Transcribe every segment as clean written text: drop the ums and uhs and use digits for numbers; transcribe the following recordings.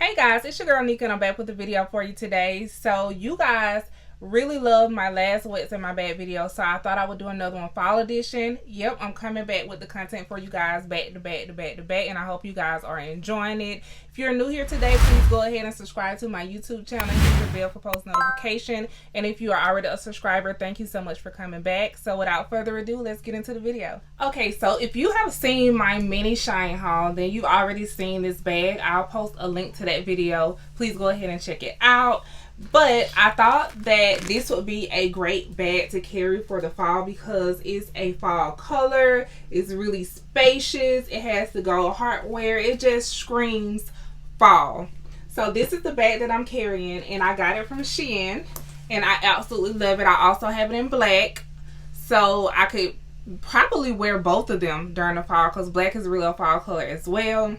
Hey guys, it's your girl Neeka and I'm back with a video for you today. So you guys really loved my last What's in My Bag video, so I thought I would do another one, fall edition. Yep, I'm coming back with the content for you guys back to back to back to back, and I hope you guys are enjoying it. If you're new here today, please go ahead and subscribe to my YouTube channel and hit the bell for post notification. And if you are already a subscriber, thank you so much for coming back. So without further ado, let's get into the video. Okay, so if you have seen my mini shine haul, then you've already seen this bag. I'll post a link to that video. Please go ahead and check it out. But I thought that this would be a great bag to carry for the fall because it's a fall color. It's really spacious. It has the gold hardware. It just screams fall. So this is the bag that I'm carrying, and I got it from Shein, and I absolutely love it. I also have it in black, so I could probably wear both of them during the fall because black is really a fall color as well.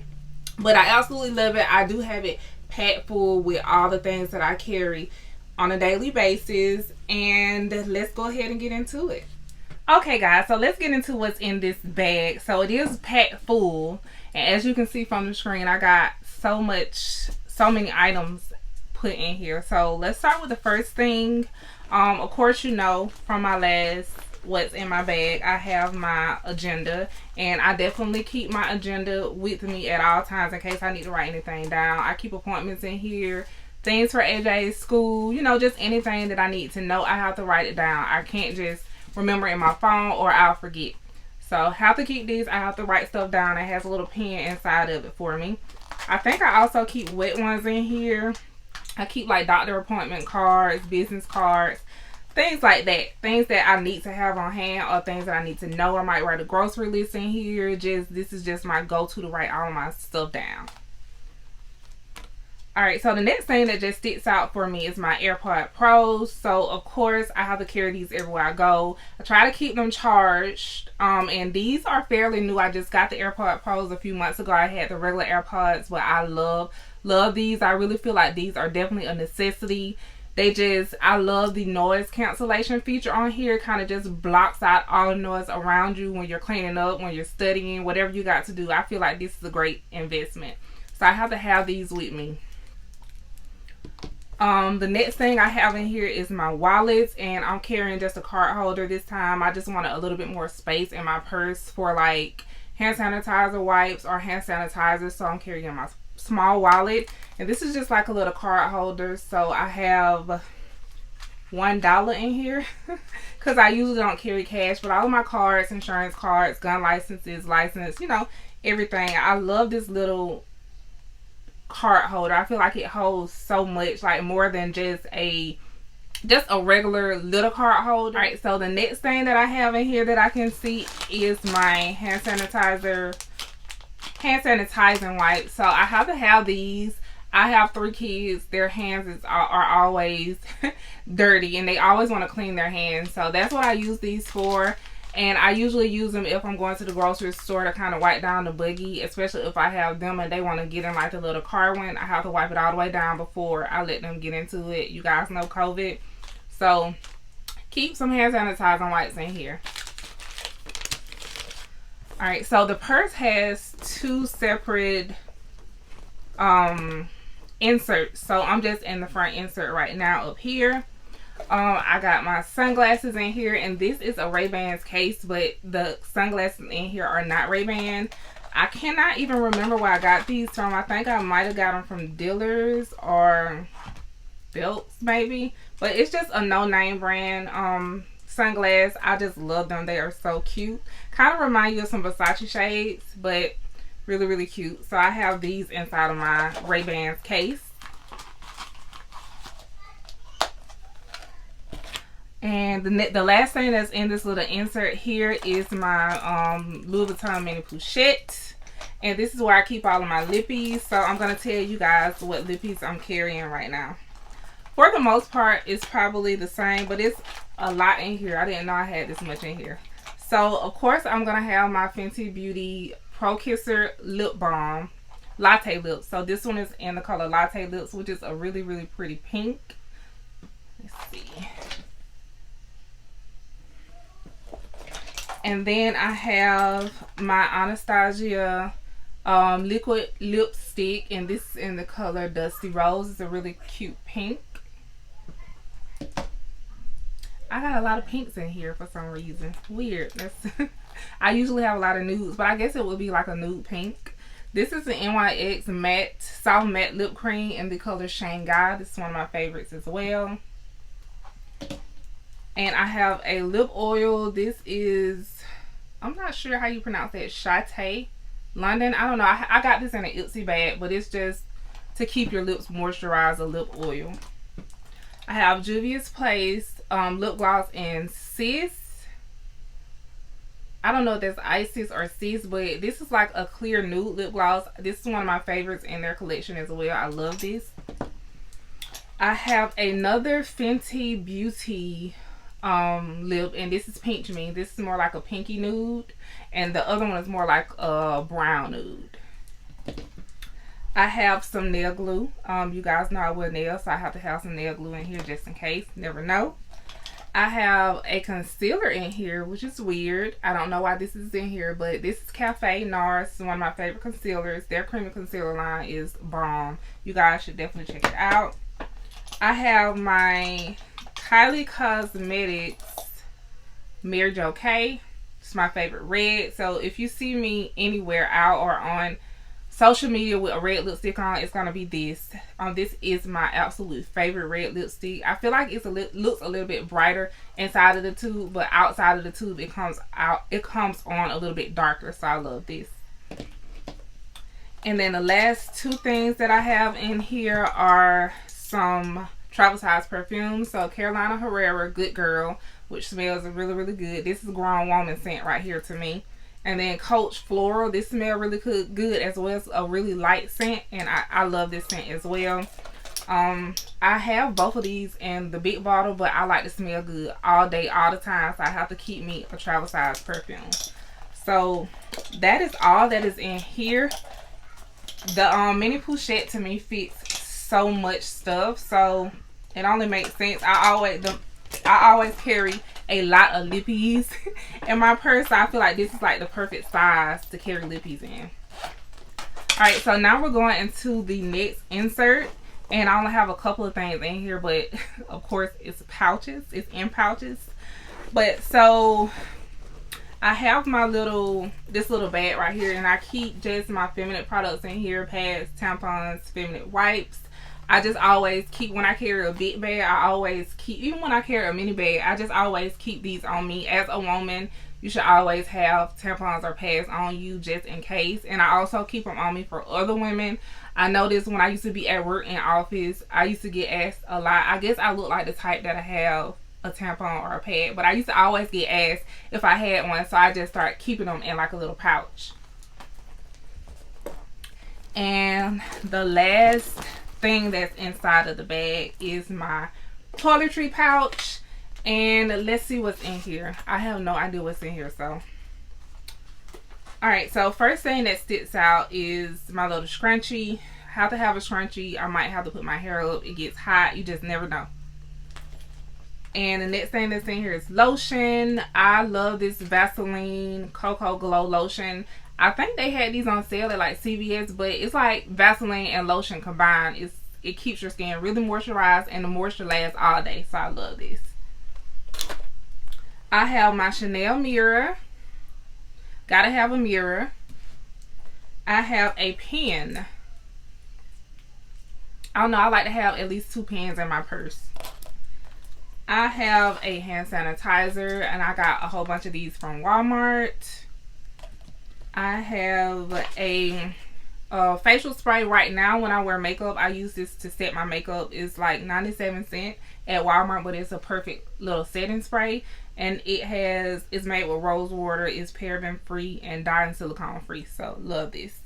But I absolutely love it. I do have it packed full with all the things that I carry on a daily basis, and let's go ahead and get into it. Okay guys, so let's get into what's in this bag. So it is packed full, and as you can see from the screen, I got so many items put in here. So let's start with the first thing. Of course, you know from my last What's in My Bag, I have my agenda, and I definitely keep my agenda with me at all times in case I need to write anything down. I keep appointments in here, things for AJ's school, you know, just anything that I need to know. I have to write it down. I can't just remember in my phone or I'll forget. So I have to keep these. I have to write stuff down. It has a little pen inside of it for me. I think I also keep wet ones in here. I keep like doctor appointment cards, business cards, things like that. Things that I need to have on hand or things that I need to know. I might write a grocery list in here. This is just my go-to to write all my stuff down. Alright, so the next thing that just sticks out for me is my AirPod Pros. So of course I have to carry these everywhere I go. I try to keep them charged. And these are fairly new. I just got the AirPod Pros a few months ago. I had the regular AirPods, but I love these. I really feel like these are definitely a necessity. I love the noise cancellation feature on here. It kind of just blocks out all the noise around you when you're cleaning up, when you're studying, whatever you got to do. I feel like this is a great investment. So I have to have these with me. The next thing I have in here is my wallet, and I'm carrying just a card holder this time. I just wanted a little bit more space in my purse for like hand sanitizer wipes or hand sanitizer, so I'm carrying my small wallet, and this is just like a little card holder. So I have $1 in here because I usually don't carry cash, but all of my cards, insurance cards, gun licenses, license, you know, everything. I love this little card holder. I feel like it holds so much, like more than just a regular little card holder. All right, so the next thing that I have in here that I can see is my hand sanitizing wipes. So I have to have these. I have 3 kids. Their hands are always dirty, and they always want to clean their hands. So that's what I use these for. And I usually use them if I'm going to the grocery store to kind of wipe down the buggy, especially if I have them and they want to get in like the little car one. I have to wipe it all the way down before I let them get into it. You guys know COVID. So keep some hand sanitizing wipes in here. Alright, so the purse has 2 separate inserts. So I'm just in the front insert right now up here. I got my sunglasses in here, and this is a Ray-Ban's case, but the sunglasses in here are not Ray-Ban. I cannot even remember where I got these from. I think I might have got them from Dealers or Belts maybe, but it's just a no-name brand sunglass. I just love them. They are so cute. Kind of remind you of some Versace shades, but really, really cute. So I have these inside of my Ray-Ban's case. And the last thing that's in this little insert here is my Louis Vuitton mini pochette. And this is where I keep all of my lippies. So I'm going to tell you guys what lippies I'm carrying right now. For the most part, it's probably the same, but it's a lot in here. I didn't know I had this much in here. So, of course, I'm going to have my Fenty Beauty Pro Kisser Lip Balm Latte Lips. So this one is in the color Latte Lips, which is a really, really pretty pink. Let's see. And then I have my Anastasia liquid lipstick, and this is in the color Dusty Rose. It's a really cute pink. I got a lot of pinks in here for some reason. Weird. That's I usually have a lot of nudes, but I guess it would be like a nude pink. This is the NYX matte soft matte lip cream in the color Shanghai. This is one of my favorites as well. And I have a lip oil. This is, I'm not sure how you pronounce that, Chate London. I don't know. I got this in an Ipsy bag, but it's just to keep your lips moisturized, a lip oil. I have Juvia's Place lip gloss in Sis. I don't know if that's Isis or Sis, but this is like a clear nude lip gloss. This is one of my favorites in their collection as well. I love this. I have another Fenty Beauty lip, and this is Pinch Me. This is more like a pinky nude, and the other one is more like a brown nude. I have some nail glue. You guys know I wear nails, so I have to have some nail glue in here just in case. Never know. I have a concealer in here, which is weird. I don't know why this is in here, but this is Cafe NARS, one of my favorite concealers. Their creamy concealer line is bomb. You guys should definitely check it out. I have my Kylie Cosmetics Mary Jo K. It's my favorite red. So if you see me anywhere out or on social media with a red lipstick on, it's gonna be this. This is my absolute favorite red lipstick. I feel like it's looks a little bit brighter inside of the tube, but outside of the tube it comes on a little bit darker. So I love this. And then the last two things that I have in here are some travel size perfumes. So Carolina Herrera Good Girl, which smells really, really good. This is grown woman scent right here to me. And then Coach Floral. This smells really good as well. It's a really light scent, and I love this scent as well. I have both of these in the big bottle, but I like to smell good all day, all the time. So I have to keep me a travel size perfume. So that is all that is in here. The mini pochette to me fits so much stuff, so it only makes sense. I always carry a lot of lippies in my purse, so I feel like this is like the perfect size to carry lippies in. Alright, so now we're going into the next insert, and I only have a couple of things in here, but of course it's pouches, it's in pouches. But so I have my this little bag right here, and I keep just my feminine products in here: pads, tampons, feminine wipes. I just always keep, when I carry a big bag, I always keep, even when I carry a mini bag, I just always keep these on me. As a woman, you should always have tampons or pads on you just in case. And I also keep them on me for other women. I noticed when I used to be at work in office, I used to get asked a lot. I guess I look like the type that I have a tampon or a pad, but I used to always get asked if I had one, so I just started keeping them in like a little pouch. And the last thing that's inside of the bag is my toiletry pouch, and let's see what's in here. I have no idea what's in here. So alright, so first thing that sticks out is my little scrunchie. I have to have a scrunchie. I might have to put my hair up. It gets hot, you just never know. And the next thing that's in here is lotion. I love this Vaseline Cocoa Glow lotion. I think they had these on sale at like CVS, but it's like Vaseline and lotion combined. It keeps your skin really moisturized, and the moisture lasts all day, so I love this. I have my Chanel mirror. Gotta have a mirror. I have a pen. I don't know, I like to have at least 2 pens in my purse. I have a hand sanitizer, and I got a whole bunch of these from Walmart. I have a facial spray. Right now when I wear makeup, I use this to set my makeup. It's like 97 cents at Walmart, but it's a perfect little setting spray, and it's made with rose water, it's paraben free and dye and silicone free, so love this.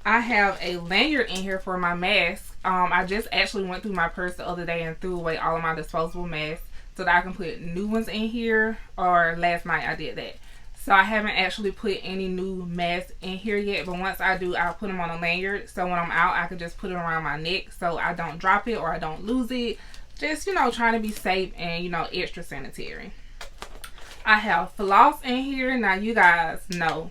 I have a lanyard in here for my mask. I just actually went through my purse the other day and threw away all of my disposable masks so that I can put new ones in here, or last night I did that. So I haven't actually put any new masks in here yet, but once I do, I'll put them on a lanyard, so when I'm out I can just put it around my neck so I don't drop it or I don't lose it. Just, you know, trying to be safe and, you know, extra sanitary. I have floss in here. Now you guys know,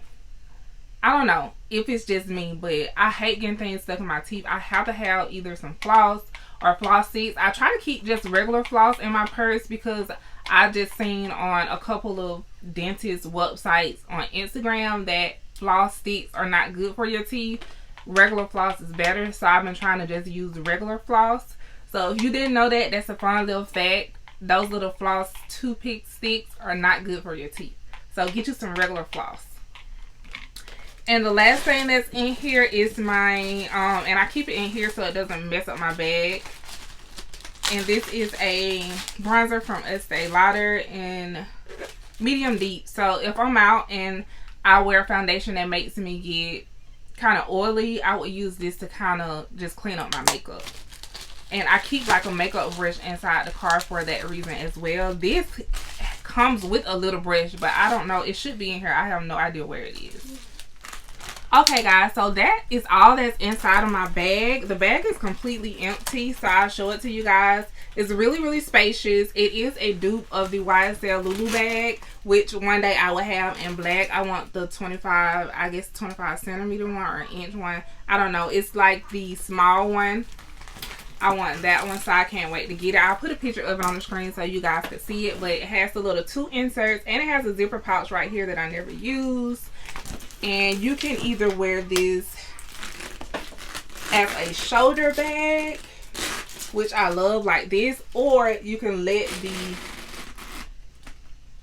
I don't know, if it's just me, but I hate getting things stuck in my teeth. I have to have either some floss or floss sticks. I try to keep just regular floss in my purse because I just seen on a couple of dentist websites on Instagram that floss sticks are not good for your teeth. Regular floss is better, so I've been trying to just use regular floss. So if you didn't know that, that's a fun little fact. Those little floss toothpick sticks are not good for your teeth. So get you some regular floss. And the last thing that's in here is my, and I keep it in here so it doesn't mess up my bag. And this is a bronzer from Estee Lauder in medium deep. So if I'm out and I wear a foundation that makes me get kind of oily, I would use this to kind of just clean up my makeup. And I keep like a makeup brush inside the car for that reason as well. This comes with a little brush, but I don't know. It should be in here. I have no idea where it is. Okay guys, so that is all that's inside of my bag. The bag is completely empty, so I'll show it to you guys. It's really, really spacious. It is a dupe of the YSL LOULOU bag, which one day I will have in black. I want the 25, I guess 25 centimeter one or inch one. I don't know. It's like the small one. I want that one, so I can't wait to get it. I'll put a picture of it on the screen so you guys can see it. But it has the little 2 inserts, and it has a zipper pouch right here that I never use. And you can either wear this as a shoulder bag, which I love, like this, or you can let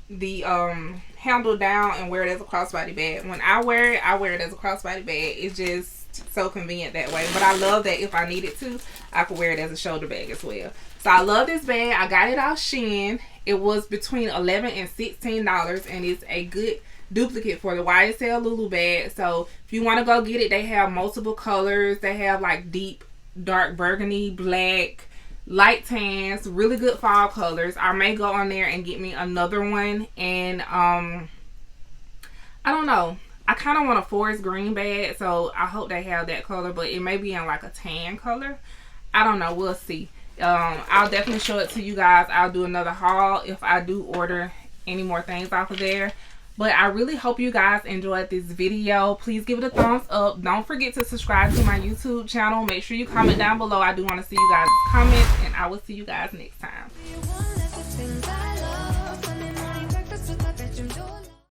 the handle down and wear it as a crossbody bag. When I wear it as a crossbody bag. It's just so convenient that way. But I love that if I needed to, I could wear it as a shoulder bag as well. So I love this bag. I got it off Shein. It was between $11 and $16, and it's a good duplicate for the YSL LOULOU bag. So if you want to go get it, they have multiple colors. They have like deep dark burgundy, black, light tans, really good fall colors. I may go on there and get me another one. And I don't know, I kind of want a forest green bag, so I hope they have that color, but it may be in like a tan color. I don't know, we'll see. I'll definitely show it to you guys. I'll do another haul if I do order any more things off of there. But I really hope you guys enjoyed this video. Please give it a thumbs up. Don't forget to subscribe to my YouTube channel. Make sure you comment down below. I do want to see you guys' comments, and I will see you guys next time.